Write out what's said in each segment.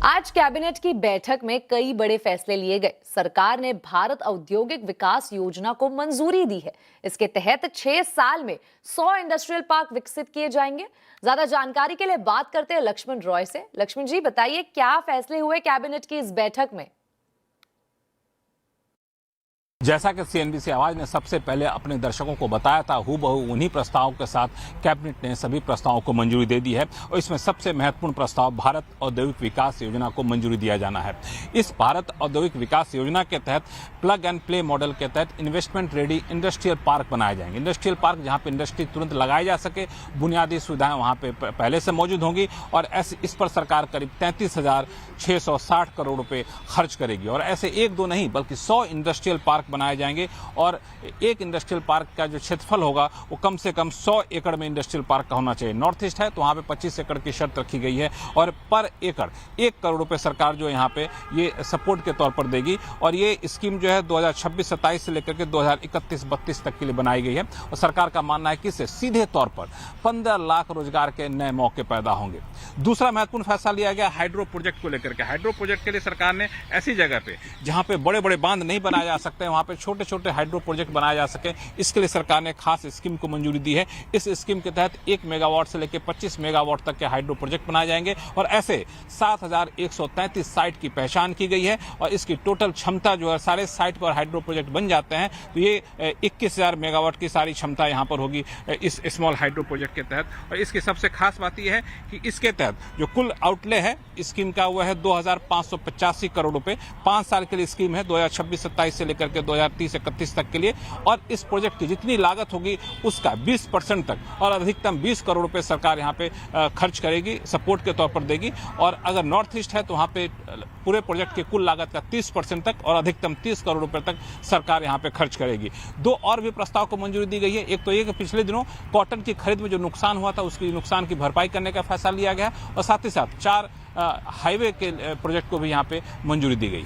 आज कैबिनेट की बैठक में कई बड़े फैसले लिए गए। सरकार ने भारत औद्योगिक विकास योजना को मंजूरी दी है। इसके तहत 6 साल में 100 इंडस्ट्रियल पार्क विकसित किए जाएंगे। ज्यादा जानकारी के लिए बात करते हैं लक्ष्मण रॉय से। लक्ष्मण जी, बताइए क्या फैसले हुए कैबिनेट की इस बैठक में। जैसा कि सीएनबीसी आवाज ने सबसे पहले अपने दर्शकों को बताया था, हूबहू उन्हीं प्रस्तावों के साथ कैबिनेट ने सभी प्रस्तावों को मंजूरी दे दी है और इसमें सबसे महत्वपूर्ण प्रस्ताव भारत औद्योगिक विकास योजना को मंजूरी दिया जाना है। इस भारत औद्योगिक विकास योजना के तहत प्लग एंड प्ले मॉडल के तहत इन्वेस्टमेंट रेडी इंडस्ट्रियल पार्क बनाए जाएंगे। इंडस्ट्रियल पार्क जहां पे इंडस्ट्री तुरंत लगाई जा सके, बुनियादी सुविधाएं वहां पे पहले से मौजूद होंगी और इस पर सरकार करीब 33,660 करोड़ रुपए खर्च करेगी। और ऐसे एक दो नहीं बल्कि 100 इंडस्ट्रियल पार्क बनाए जाएंगे और एक इंडस्ट्रियल पार्क का जो क्षेत्रफल होगा वो कम से कम 100 एकड़ में इंडस्ट्रियल पार्क का होना चाहिए। नॉर्थ ईस्ट है तो वहां पे 25 एकड़ की शर्त रखी गई है और पर एकड़ 1 करोड़ रुपए सरकार जो यहाँ पे ये सपोर्ट के तौर पर देगी। और ये स्कीम जो है 2026-27 से लेकर के 2031-32 तक के लिए बनाई गई है और सरकार का मानना है कि इससे सीधे तौर पर 15 लाख रोजगार के नए मौके पैदा होंगे। दूसरा महत्वपूर्ण फैसला लिया गया हाइड्रो प्रोजेक्ट को लेकर के। हाइड्रो प्रोजेक्ट के लिए सरकार ने ऐसी जगह पे जहां पे बड़े बड़े बांध नहीं बनाए जा सकते, वहां पे छोटे छोटे हाइड्रो प्रोजेक्ट बनाए जा सके, इसके लिए सरकार ने खास स्कीम को मंजूरी दी है। इस स्कीम के तहत 1 मेगावाट से लेकर 25 मेगावाट तक के हाइड्रो प्रोजेक्ट बनाए जाएंगे और ऐसे 7,133 साइट की पहचान की गई है और इसकी टोटल क्षमता जो है सारे साइट पर हाइड्रो प्रोजेक्ट बन जाते हैं तो ये 21,000 मेगावाट की सारी क्षमता यहाँ पर होगी इस स्मॉल हाइड्रो प्रोजेक्ट के तहत। और इसकी सबसे खास बात यह है कि इसके तहत जो कुल आउटले है स्कीम का वो है 2,585 करोड़ रुपए। 5 साल के लिए स्कीम है 2026-27 से लेकर के 2030-31 तक के लिए और इस प्रोजेक्ट की जितनी लागत होगी उसका 20% तक और अधिकतम 20 करोड़ रुपए सरकार यहाँ पे खर्च करेगी, सपोर्ट के तौर पर देगी। और अगर नॉर्थ ईस्ट है तो वहाँ पे पूरे प्रोजेक्ट की कुल लागत का 30% तक और अधिकतम 30 करोड़ रुपए तक सरकार यहाँ पे खर्च करेगी। 2 और भी प्रस्ताव को मंजूरी दी गई है। एक तो ये कि पिछले दिनों कॉटन की खरीद में जो नुकसान हुआ था उसकी नुकसान की भरपाई करने का फैसला लिया गया और साथ ही साथ 4 हाईवे के प्रोजेक्ट को भी यहाँ पे मंजूरी दी गई।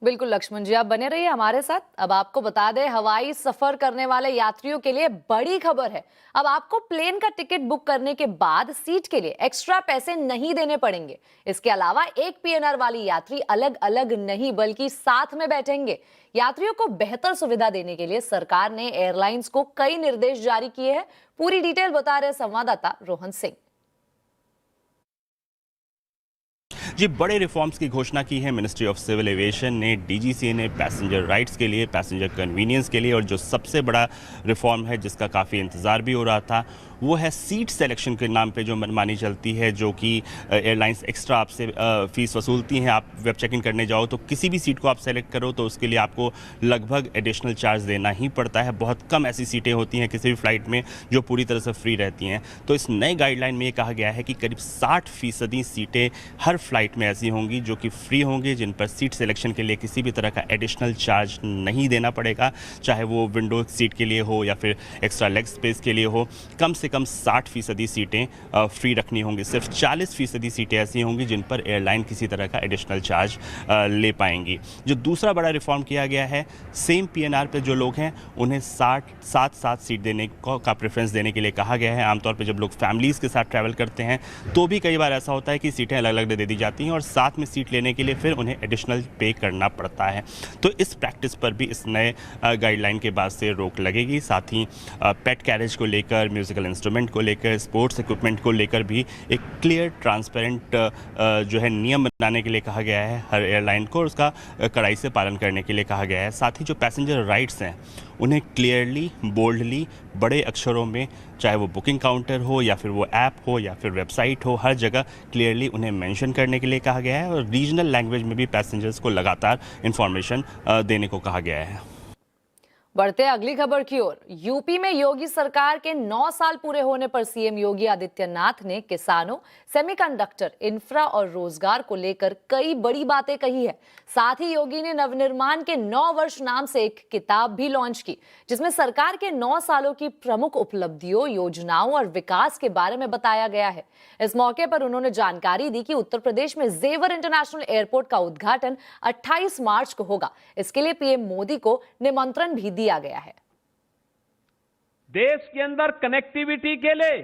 बिल्कुल लक्ष्मण जी, आप बने रहिए हमारे साथ। अब आपको बता दें, हवाई सफर करने वाले यात्रियों के लिए बड़ी खबर है। अब आपको प्लेन का टिकट बुक करने के बाद सीट के लिए एक्स्ट्रा पैसे नहीं देने पड़ेंगे। इसके अलावा एक पीएनआर वाली यात्री अलग अलग नहीं बल्कि साथ में बैठेंगे। यात्रियों को बेहतर सुविधा देने के लिए सरकार ने एयरलाइंस को कई निर्देश जारी किए हैं। पूरी डिटेल बता रहे संवाददाता रोहन सिंह। जी, बड़े रिफॉर्म्स की घोषणा की है मिनिस्ट्री ऑफ सिविल एविएशन ने, डीजीसीए ने, पैसेंजर राइट्स के लिए, पैसेंजर कन्वीनियंस के लिए। और जो सबसे बड़ा रिफॉर्म है जिसका काफ़ी इंतज़ार भी हो रहा था वो है सीट सिलेक्शन के नाम पे जो मनमानी चलती है, जो कि एयरलाइंस एक्स्ट्रा आपसे फ़ीस वसूलती हैं। आप वेब चेकिंग करने जाओ तो किसी भी सीट को आप सेलेक्ट करो तो उसके लिए आपको लगभग एडिशनल चार्ज देना ही पड़ता है। बहुत कम ऐसी सीटें होती हैं किसी भी फ्लाइट में जो पूरी तरह से फ्री रहती हैं। तो इस नए गाइडलाइन में ये कहा गया है कि करीब 60% सीटें हर फ्लाइट में ऐसी होंगी जो कि फ्री होंगी, जिन पर सीट सिलेक्शन के लिए किसी भी तरह का एडिशनल चार्ज नहीं देना पड़ेगा, चाहे वो विंडो सीट के लिए हो या फिर एक्स्ट्रा लेग स्पेस के लिए हो। कम से कम 60% सीटें फ्री रखनी होंगी। सिर्फ 40% सीटें ऐसी होंगी जिन पर एयरलाइन किसी तरह का एडिशनल चार्ज ले पाएंगी। जो दूसरा बड़ा रिफॉर्म किया गया है, सेम पीएनआर पे जो लोग हैं उन्हें 7 सीट देने का प्रेफरेंस देने के लिए कहा गया है। आमतौर पर जब लोग फैमिलीज़ के साथ ट्रैवल करते हैं तो भी कई बार ऐसा होता है कि सीटें अलग अलग दे दी जाती हैं और साथ में सीट लेने के लिए फिर उन्हें एडिशनल पे करना पड़ता है। तो इस प्रैक्टिस पर भी इस नए गाइडलाइन के बाद से रोक लगेगी। साथ ही पेट कैरेज को लेकर, म्यूजिकल इंस्ट्रूमेंट को लेकर, स्पोर्ट्स इक्विपमेंट को लेकर भी एक क्लियर ट्रांसपेरेंट जो है नियम बनाने के लिए कहा गया है हर एयरलाइन को, और उसका कड़ाई से पालन करने के लिए कहा गया है। साथ ही जो पैसेंजर राइट्स हैं उन्हें क्लियरली, बोल्डली, बड़े अक्षरों में, चाहे वो बुकिंग काउंटर हो या फिर वो ऐप हो या फिर वेबसाइट हो, हर जगह क्लियरली उन्हें मेंशन करने के लिए कहा गया है। और रीजनल लैंग्वेज में भी पैसेंजर्स को लगातार इंफॉर्मेशन देने को कहा गया है। बढ़ते अगली खबर की ओर। यूपी में योगी सरकार के 9 साल पूरे होने पर सीएम योगी आदित्यनाथ ने किसानों, सेमीकंडक्टर, इंफ्रा और रोजगार को लेकर कई बड़ी बातें कही है। साथ ही योगी ने नवनिर्माण के 9 वर्ष नाम से एक किताब भी लॉन्च की जिसमें सरकार के 9 सालों की प्रमुख उपलब्धियों, योजनाओं और विकास के बारे में बताया गया है। इस मौके पर उन्होंने जानकारी दी कि उत्तर प्रदेश में जेवर इंटरनेशनल एयरपोर्ट का उद्घाटन 28 मार्च को होगा। इसके लिए पीएम मोदी को निमंत्रण भी दिया गया है। देश के अंदर कनेक्टिविटी के लिए,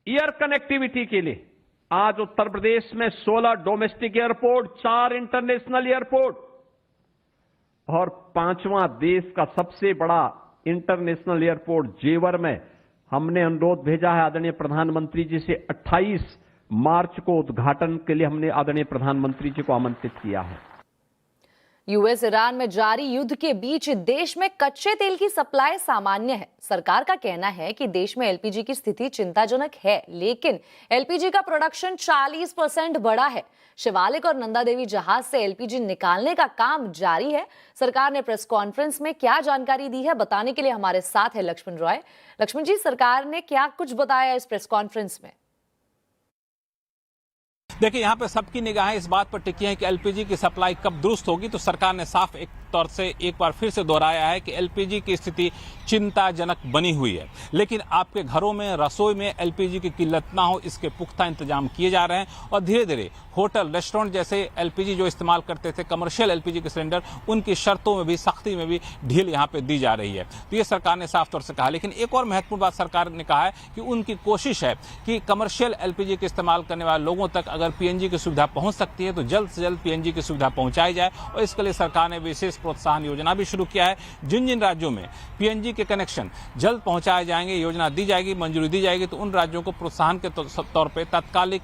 एयर कनेक्टिविटी के लिए आज उत्तर प्रदेश में 16 डोमेस्टिक एयरपोर्ट, 4 इंटरनेशनल एयरपोर्ट और 5वां देश का सबसे बड़ा इंटरनेशनल एयरपोर्ट जेवर में हमने अनुरोध भेजा है आदरणीय प्रधानमंत्री जी से। 28 मार्च को उद्घाटन के लिए हमने आदरणीय प्रधानमंत्री जी को आमंत्रित किया है। यूएस ईरान में जारी युद्ध के बीच देश में कच्चे तेल की सप्लाई सामान्य है। सरकार का कहना है कि देश में एलपीजी की स्थिति चिंताजनक है, लेकिन एलपीजी का प्रोडक्शन 40% बढ़ा है। शिवालिक और नंदा देवी जहाज से एलपीजी निकालने का काम जारी है। सरकार ने प्रेस कॉन्फ्रेंस में क्या जानकारी दी है, बताने के लिए हमारे साथ है लक्ष्मण रॉय। लक्ष्मण जी, सरकार ने क्या कुछ बताया इस प्रेस कॉन्फ्रेंस में? देखिए, यहाँ पे सबकी निगाहें इस बात पर टिकी हैं कि एलपीजी की सप्लाई कब दुरुस्त होगी। तो सरकार ने साफ एक तौर से एक बार फिर से दोहराया है कि एलपीजी की स्थिति चिंताजनक बनी हुई है, लेकिन आपके घरों में, रसोई में एलपीजी की किल्लत ना हो, इसके पुख्ता इंतजाम किए जा रहे हैं। और धीरे धीरे होटल, रेस्टोरेंट जैसे एलपीजी जो इस्तेमाल करते थे, कमर्शियल एलपीजी के सिलेंडर, उनकी शर्तों में भी, सख्ती में भी ढील यहाँ पे दी जा रही है। तो ये सरकार ने साफ तौर से कहा। लेकिन एक और महत्वपूर्ण बात सरकार ने कहा है कि उनकी कोशिश है कि कमर्शियल एलपीजी के इस्तेमाल करने वाले लोगों तक अगर पीएनजी की सुविधा पहुंच सकती है तो जल्द से जल्द पीएनजी की सुविधा पहुंचाई जाए। और इसके लिए सरकार ने विशेष प्रोत्साहन योजना भी शुरू किया है। जिन जिन राज्यों में पीएनजी के कनेक्शन जल्द पहुंचाए जाएंगे, योजना दी जाएगी, मंजूरी दी जाएगी, तो उन राज्यों को प्रोत्साहन के तौर पे तात्कालिक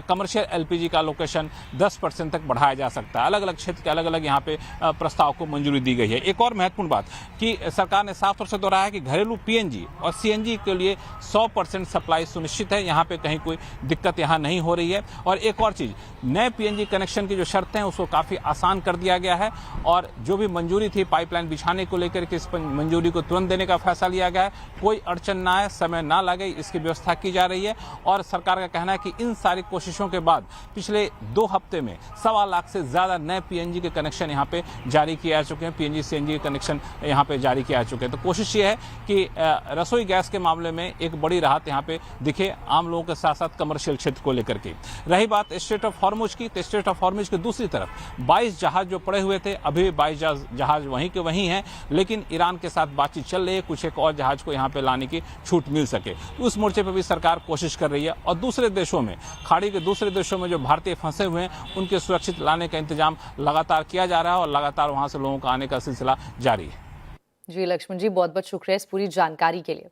कमर्शियल एलपीजी का लोकेशन 10% तक बढ़ाया जा सकता है। अलग अलग क्षेत्र के अलग अलग यहाँ पे प्रस्ताव को मंजूरी दी गई है। एक और महत्वपूर्ण बात कि सरकार ने साफ तौर से दोहराया है कि घरेलू पीएनजी और सीएनजी के लिए 100% सप्लाई सुनिश्चित है। यहाँ पे कहीं कोई दिक्कत यहाँ नहीं हो रही है। और एक और चीज, नए पीएनजी कनेक्शन की जो शर्तें हैं उसको काफी आसान कर दिया गया है। और जो भी मंजूरी थी पाइपलाइन बिछाने को लेकर के, इस मंजूरी को तुरंत देने का फैसला लिया गया है। कोई अड़चन ना आए, समय ना लगे, इसकी व्यवस्था की जा रही है। और सरकार का कहना है कि इन सारी कोशिशों के बाद पिछले 2 हफ्ते में 1.25 लाख से ज्यादा नए पीएनजी के कनेक्शन यहाँ पे जारी किए जा चुके हैं। पीएनजी सीएनजी के कनेक्शन यहाँ पे जारी किए जा चुके हैं। तो कोशिश ये है कि रसोई गैस के मामले में एक बड़ी राहत यहाँ पे दिखे आम लोगों के साथ साथ कमर्शियल क्षेत्र को लेकर के। रही बात स्ट्रेट ऑफ हॉर्मुज की, तो स्ट्रेट ऑफ हॉर्मुज की दूसरी तरफ 22 जहाज जो पड़े हुए थे, अभी 22 जहाज वहीं के वहीं हैं, लेकिन ईरान के साथ बातचीत चल रही है, कुछ एक और जहाज को यहाँ पे लाने की छूट मिल सके। उस मोर्चे पर भी सरकार कोशिश कर रही है। और दूसरे देशों में, खाड़ी के दूसरे देशों में जो भारतीय फंसे हुए हैं, उनके सुरक्षित लाने का इंतजाम लगातार किया जा रहा है और लगातार वहां से लोगों का आने का सिलसिला जारी है। जी लक्ष्मण जी, बहुत बहुत शुक्रिया इस पूरी जानकारी के लिए।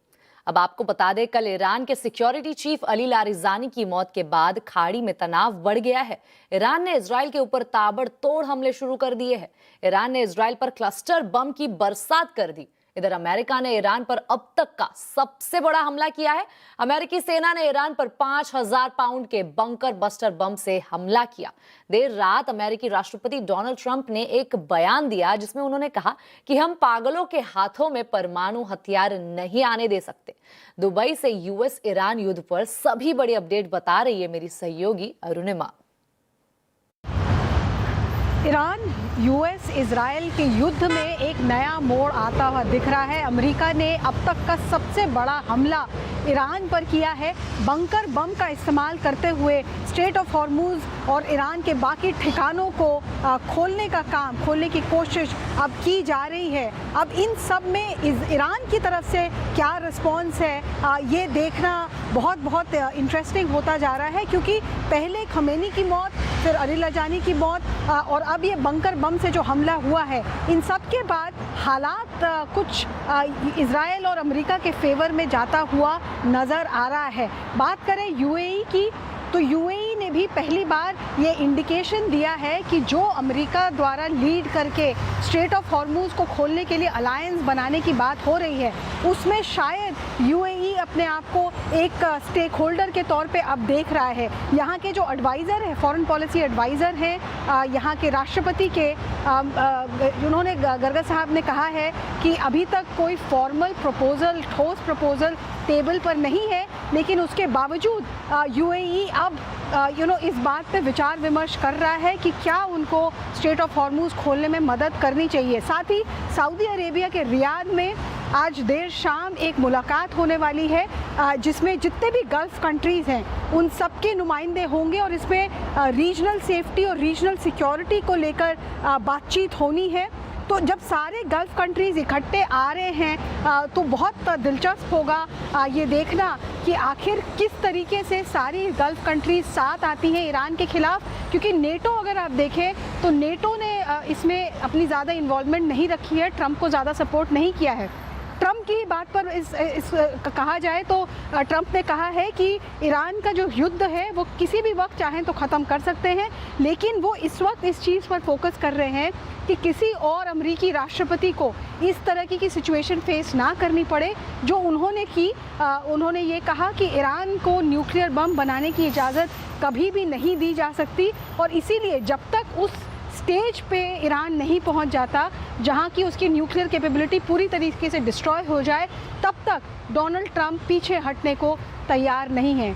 अब आपको बता दें, कल ईरान के सिक्योरिटी चीफ अली लारिजानी की मौत के बाद खाड़ी में तनाव बढ़ गया है। ईरान ने इजराइल के ऊपर ताबड़तोड़ हमले शुरू कर दिए हैं। ईरान ने इजराइल पर क्लस्टर बम की बरसात कर दी। इधर अमेरिका ने ईरान पर अब तक का सबसे बड़ा हमला किया है। अमेरिकी सेना ने ईरान पर 5000 पाउंड के बंकर बस्टर बम से हमला किया। देर रात अमेरिकी राष्ट्रपति डोनाल्ड ट्रंप ने एक बयान दिया जिसमें उन्होंने कहा कि हम पागलों के हाथों में परमाणु हथियार नहीं आने दे सकते। दुबई से यूएस ईरान युद्ध पर सभी बड़ी अपडेट बता रही है मेरी सहयोगी अरुणिमा। ईरान यूएस इजराइल के युद्ध में एक नया मोड़ आता हुआ दिख रहा है। अमेरिका ने अब तक का सबसे बड़ा हमला ईरान पर किया है। बंकर बम का इस्तेमाल करते हुए स्ट्रेट ऑफ हॉर्मुज और ईरान के बाकी ठिकानों को खोलने की कोशिश अब की जा रही है। अब इन सब में ईरान की तरफ से क्या रिस्पॉन्स है, ये देखना बहुत इंटरेस्टिंग होता जा रहा है, क्योंकि पहले खमेनी की मौत, फिर अली लारिजानी की मौत और अब ये बंकर बम से जो हमला हुआ है, इन सब के बाद हालात कुछ इजराइल और अमेरिका के फेवर में जाता हुआ नज़र आ रहा है। बात करें यूएई की, तो यूएई ने भी पहली बार ये इंडिकेशन दिया है कि जो अमेरिका द्वारा लीड करके स्ट्रेट ऑफ हॉर्मुज को खोलने के लिए अलायंस बनाने की बात हो रही है, उसमें शायद यूएई अपने आप को एक स्टेक होल्डर के तौर पे अब देख रहा है। यहाँ के जो एडवाइज़र है, फॉरेन पॉलिसी एडवाइज़र हैं यहाँ के राष्ट्रपति के, उन्होंने गर्ग साहब ने कहा है कि अभी तक कोई फॉर्मल प्रपोजल, ठोस प्रपोजल टेबल पर नहीं है, लेकिन उसके बावजूद यूएई अब इस बात पे विचार विमर्श कर रहा है कि क्या उनको स्ट्रेट ऑफ हॉर्मुज खोलने में मदद करनी चाहिए। साथ ही सऊदी अरेबिया के रियाद में आज देर शाम एक मुलाकात होने वाली है जिसमें जितने भी गल्फ कंट्रीज़ हैं उन सब के नुमाइंदे होंगे और इसमें रीजनल सेफ्टी और रीजनल सिक्योरिटी को लेकर बातचीत होनी है। तो जब सारे गल्फ कंट्रीज इकट्ठे आ रहे हैं तो बहुत दिलचस्प होगा ये देखना कि आखिर किस तरीके से सारी गल्फ कंट्रीज साथ आती हैं ईरान के खिलाफ, क्योंकि नेटो अगर आप देखें तो नेटो ने इसमें अपनी ज़्यादा इन्वॉल्वमेंट नहीं रखी है, ट्रंप को ज़्यादा सपोर्ट नहीं किया है। ट्रंप की बात पर इस कहा जाए तो ट्रंप ने कहा है कि ईरान का जो युद्ध है वो किसी भी वक्त चाहें तो ख़त्म कर सकते हैं, लेकिन वो इस वक्त इस चीज़ पर फोकस कर रहे हैं कि किसी और अमेरिकी राष्ट्रपति को इस तरह की सिचुएशन फेस ना करनी पड़े जो उन्होंने की। उन्होंने ये कहा कि ईरान को न्यूक्लियर बम बनाने की इजाज़त कभी भी नहीं दी जा सकती, और इसीलिए जब तक उस स्टेज पे ईरान नहीं पहुंच जाता जहां की उसकी न्यूक्लियर कैपेबिलिटी पूरी तरीके से डिस्ट्रॉय हो जाए, तब तक डोनाल्ड ट्रंप पीछे हटने को तैयार नहीं है।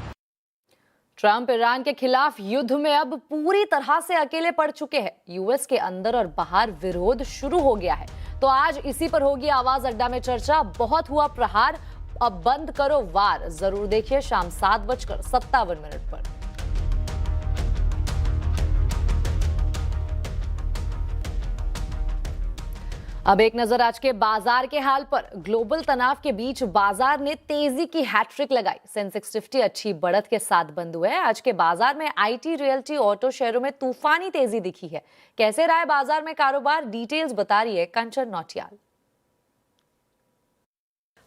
ट्रंप ईरान के खिलाफ युद्ध में अब पूरी तरह से अकेले पड़ चुके हैं। यूएस के अंदर और बाहर विरोध शुरू हो गया है। तो आज इसी पर होगी आवाज अड्डा में चर्चा। बहुत हुआ प्रहार, अब बंद करो वार। जरूर देखिए शाम 7:57 पर। अब एक नजर आज के बाजार के हाल पर। ग्लोबल तनाव के बीच बाजार ने तेजी की हैट्रिक लगाई। सेंसेक्स 50 अच्छी बढ़त के साथ बंद हुए। आज के बाजार में आईटी, रियल्टी, ऑटो शेयरों में तूफानी तेजी दिखी है। कैसे रहा है बाजार में कारोबार, डिटेल्स बता रही है कंचन नौटियाल।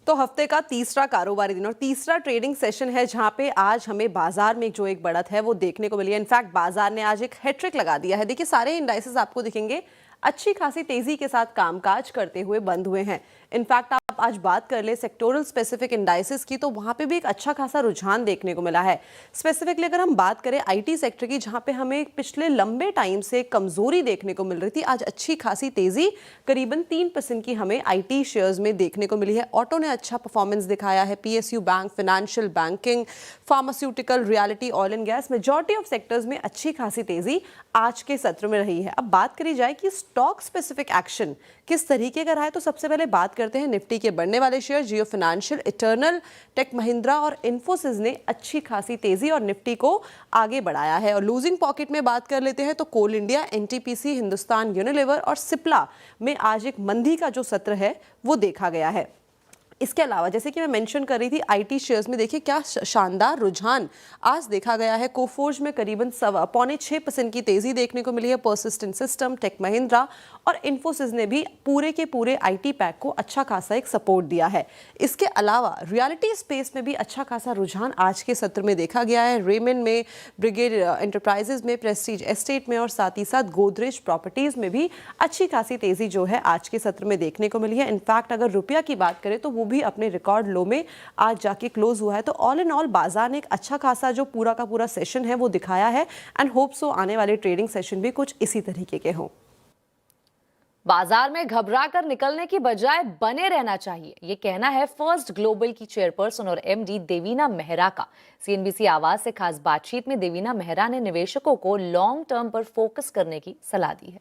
तो हफ्ते का तीसरा कारोबारी दिन और तीसरा ट्रेडिंग सेशन है जहां पे आज हमें बाजार में जो एक बढ़त है वो देखने को मिली है। इनफैक्ट बाजार ने आज एक हैट्रिक लगा दिया है। देखिए सारे इंडाइसेस आपको दिखेंगे अच्छी खासी तेजी के साथ कामकाज करते हुए बंद हुए हैं। इनफैक्ट आप आज बात कर ले सेक्टोरल स्पेसिफिक इंडाइसेस की तो वहां पे भी एक अच्छा खासा रुझान देखने को मिला है। स्पेसिफिकली अगर हम बात करें आईटी सेक्टर की, जहां पे हमें पिछले लंबे टाइम से कमजोरी देखने को मिल रही थी, आज अच्छी खासी तेजी करीबन 3% की हमें आईटी शेयर्स में देखने को मिली है। ऑटो ने अच्छा परफॉर्मेंस दिखाया है। PSU bank, financial banking, pharmaceutical, reality, oil and gas, majority of sectors में अच्छी खासी तेजी आज के सत्र में रही है। अब बात करी जाए कि स्टॉक स्पेसिफिक एक्शन किस तरीके का रहा है, तो सबसे पहले बात करते हैं निफ्टी के बढ़ने वाले शेयर। जियो फाइनेंशियल, इटर्नल, टेक महिंद्रा और इन्फोसिस ने अच्छी खासी तेजी और निफ्टी को आगे बढ़ाया है। और लूजिंग पॉकेट में बात कर लेते हैं तो कोल इंडिया, एनटीपीसी, हिंदुस्तान यूनिलीवर और सिप्ला में आज एक मंदी का जो सत्र है वो देखा गया है। इसके अलावा जैसे कि मैं मेंशन कर रही थी आईटी शेयर्स में देखिए क्या शानदार रुझान आज देखा गया है। कोफोर्ज में करीबन 6.25% की तेजी देखने को मिली है। पर्सिस्टेंट सिस्टम, टेक महिंद्रा और इन्फोसिस ने भी पूरे के पूरे आईटी पैक को अच्छा खासा एक सपोर्ट दिया है। इसके अलावा रियलिटी स्पेस में भी अच्छा खासा रुझान आज के सत्र में देखा गया है। रेमंड में, ब्रिगेड एंटरप्राइजेज में, प्रेस्टीज एस्टेट में और साथ ही साथ गोदरेज प्रॉपर्टीज में भी अच्छी खासी तेजी जो है आज के सत्र में देखने को मिली है। इनफैक्ट अगर रुपया की बात करें तो वो भी अपने रिकॉर्ड लो में आज जाके क्लोज हुआ है। तो ऑल इन ऑल बाजार ने एक अच्छा खासा जो पूरा का पूरा सेशन है वो दिखाया है एंड होप सो आने वाले ट्रेडिंग सेशन भी कुछ इसी तरीके के हों। बाजार में घबराकर निकलने की बजाय बने रहना चाहिए, ये कहना है फर्स्ट ग्लोबल की चेयरपर्सन और एमडी देवीना मेहरा का। सीएनबीसी आवाज से खास बातचीत में देवीना मेहरा ने निवेशकों को लॉन्ग टर्म पर फोकस करने की सलाह दी है।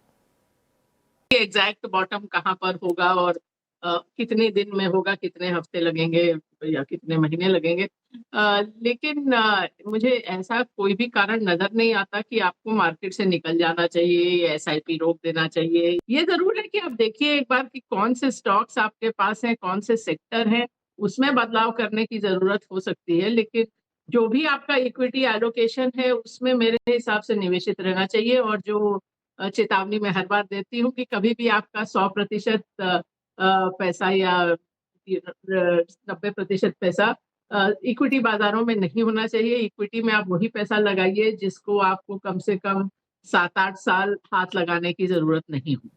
एग्जैक्ट बॉटम कहां पर होगा और कितने दिन में होगा, कितने हफ्ते लगेंगे या कितने महीने लगेंगे, लेकिन मुझे ऐसा कोई भी कारण नजर नहीं आता कि आपको मार्केट से निकल जाना चाहिए या एसआईपी रोक देना चाहिए। ये जरूर है कि आप देखिए एक बार कि कौन से स्टॉक्स आपके पास हैं, कौन से सेक्टर हैं, उसमें बदलाव करने की जरूरत हो सकती है। लेकिन जो भी आपका इक्विटी एलोकेशन है उसमें मेरे हिसाब से निवेशित रहना चाहिए। और जो चेतावनी मैं हर बार देती हूँ कि कभी भी आपका 100% पैसा या 90% पैसा इक्विटी बाजारों में नहीं होना चाहिए। इक्विटी में आप वही पैसा लगाइए जिसको आपको कम से कम 7-8 साल हाथ लगाने की जरूरत नहीं हो।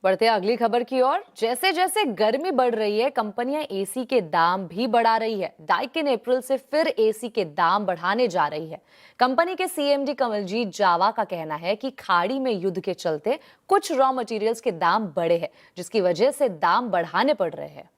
बढ़ते अगली खबर की ओर। जैसे जैसे गर्मी बढ़ रही है, कंपनियां एसी के दाम भी बढ़ा रही है। डाइकिन अप्रैल से फिर एसी के दाम बढ़ाने जा रही है। कंपनी के सीएमडी कमलजीत जावा का कहना है कि खाड़ी में युद्ध के चलते कुछ रॉ मटेरियल्स के दाम बढ़े हैं, जिसकी वजह से दाम बढ़ाने पड़ रहे हैं।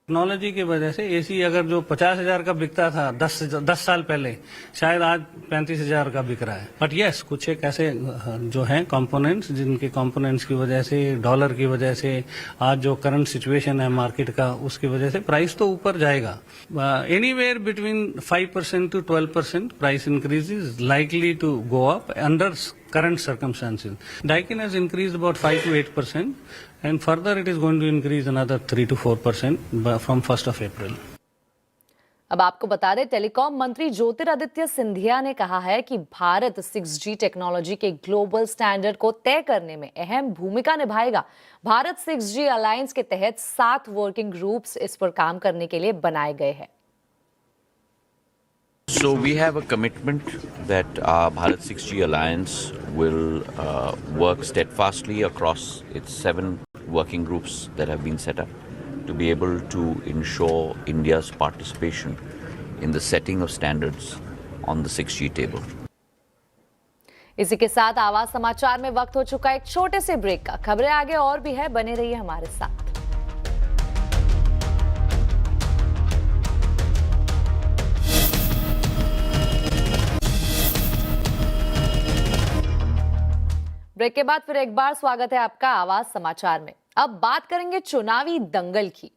टेक्नोलॉजी की वजह से एसी अगर जो 50,000 का बिकता था 10 साल पहले, शायद आज 35,000 का बिक रहा है। बट यस, कुछ एक ऐसे जो हैं कंपोनेंट्स, जिनके कंपोनेंट्स की वजह से, डॉलर की वजह से, आज जो करंट सिचुएशन है मार्केट का, उसकी वजह से प्राइस तो ऊपर जाएगा। Anywhere between 5% to 12% price increase is likely to go up under current circumstances. Daikin has increased about 5 to 8%, and further it is going to increase another 3 to 4% from 1st of April. अब आपको बता दें, telecom मंत्री ज्योतिरादित्य सिंधिया ने कहा है कि Bharat 6G technology के ग्लोबल स्टैंडर्ड को तय करने में अहम भूमिका निभाएगा। भारत 6G अलायंस के तहत 7 वर्किंग ग्रुप्स इस पर काम करने के लिए बनाए गए हैं। So we have a commitment that our Bharat 6G Alliance will work steadfastly across its 7 working groups that have been set up to be able to ensure India's participation in the setting of standards on the 6G table. इसी के साथ आवाज समाचार में वक्त हो चुका है एक छोटे से ब्रेक का। खबरें आगे और भी है, बने रहिए हमारे साथ। ब्रेक के बाद फिर एक बार स्वागत है आपका आवाज समाचार में। अब बात करेंगे चुनावी दंगल की।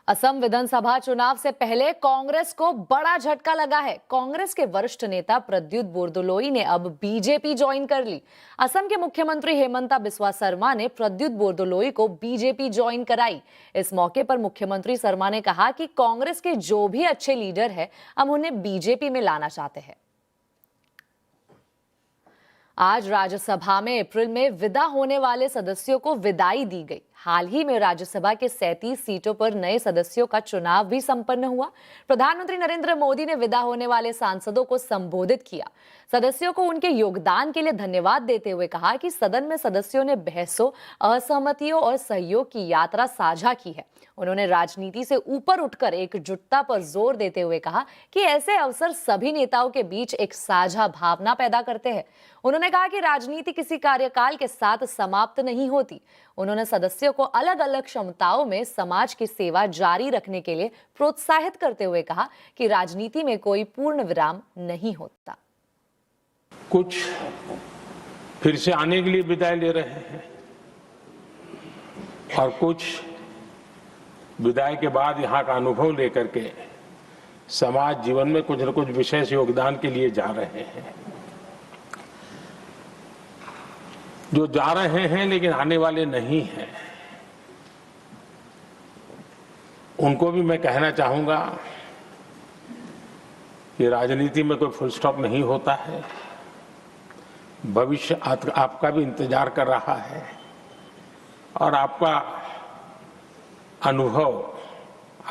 असम विधानसभा चुनाव से पहले कांग्रेस को बड़ा झटका लगा है। कांग्रेस के वरिष्ठ नेता प्रद्युत बोरदोलोई ने अब बीजेपी ज्वाइन कर ली। असम के मुख्यमंत्री हेमंता बिस्वा शर्मा ने प्रद्युत बोरदोलोई को बीजेपी ज्वाइन कराई। इस मौके पर मुख्यमंत्री शर्मा ने कहा कि कांग्रेस के जो भी अच्छे लीडर हैं, हम उन्हें बीजेपी में लाना चाहते हैं। आज राज्यसभा में अप्रैल में विदा होने वाले सदस्यों को विदाई दी गई। हाल ही में राज्यसभा के 37 सीटों पर नए सदस्यों का चुनाव भी संपन्न हुआ। प्रधानमंत्री नरेंद्र मोदी ने विदा होने वाले सांसदों को संबोधित किया। सदस्यों को उनके योगदान के लिए धन्यवाद देते हुए कहा कि सदन में सदस्यों ने बहसों, असहमतियों और सहयोग की यात्रा साझा की है। उन्होंने राजनीति से ऊपर उठकर एकजुटता पर जोर देते हुए कहा कि ऐसे अवसर सभी नेताओं के बीच एक साझा भावना पैदा करते हैं। उन्होंने कहा कि राजनीति किसी कार्यकाल के साथ समाप्त नहीं होती। उन्होंने सदस्यों को अलग अलग क्षमताओं में समाज की सेवा जारी रखने के लिए प्रोत्साहित करते हुए कहा कि राजनीति में कोई पूर्ण विराम नहीं होता। कुछ फिर से आने के लिए विदाई ले रहे हैं और कुछ विदाई के बाद यहाँ का अनुभव लेकर के समाज जीवन में कुछ न कुछ विशेष योगदान के लिए जा रहे हैं। जो जा रहे हैं लेकिन आने वाले नहीं हैं, उनको भी मैं कहना चाहूंगा कि राजनीति में कोई फुल स्टॉप नहीं होता है। भविष्य आपका भी इंतजार कर रहा है और आपका अनुभव,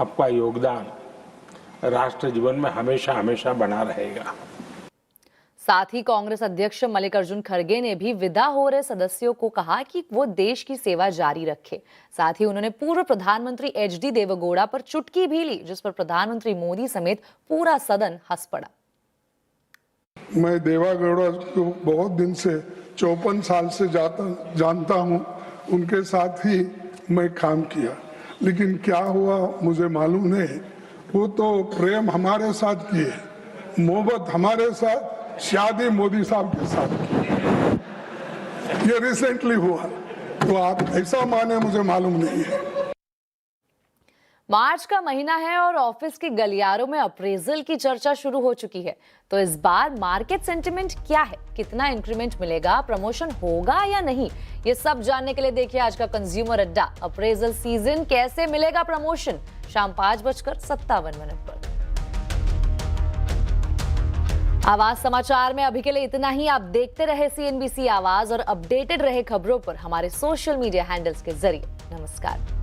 आपका योगदान राष्ट्र जीवन में हमेशा हमेशा बना रहेगा। साथ ही कांग्रेस अध्यक्ष मल्लिकार्जुन खड़गे ने भी विदा हो रहे सदस्यों को कहा कि वो देश की सेवा जारी रखे। साथ ही उन्होंने पूर्व प्रधानमंत्री एचडी देवेगौड़ा पर चुटकी भी ली, जिस पर प्रधानमंत्री मोदी समेत पूरा सदन हंस पड़ा। मैं देवेगौड़ा को बहुत दिन से 54 साल से जानता हूं, उनके साथ ही मैं काम किया, लेकिन क्या हुआ मुझे मालूम नहीं। वो तो प्रेम हमारे साथ किए, मोहब्बत हमारे साथ, शादी मोदी साहब के साथ की। ये रिसेंटली हुआ, तो आप ऐसा माने मुझे मालूम नहीं है। मार्च का महीना है और ऑफिस की गलियारों में अप्रेजल की चर्चा शुरू हो चुकी है। तो इस बार मार्केट सेंटिमेंट क्या है, कितना इंक्रीमेंट मिलेगा, प्रमोशन होगा या नहीं, ये सब जानने के लिए देखिए आज का कंज्यूमर अड्डा। अप्रेजल सीजन, कैसे मिलेगा प्रमोशन, शाम 5:57 पर। आवाज समाचार में अभी के लिए इतना ही। आप देखते रहे CNBC आवाज और अपडेटेड रहे खबरों पर हमारे सोशल मीडिया हैंडल्स के जरिए। नमस्कार।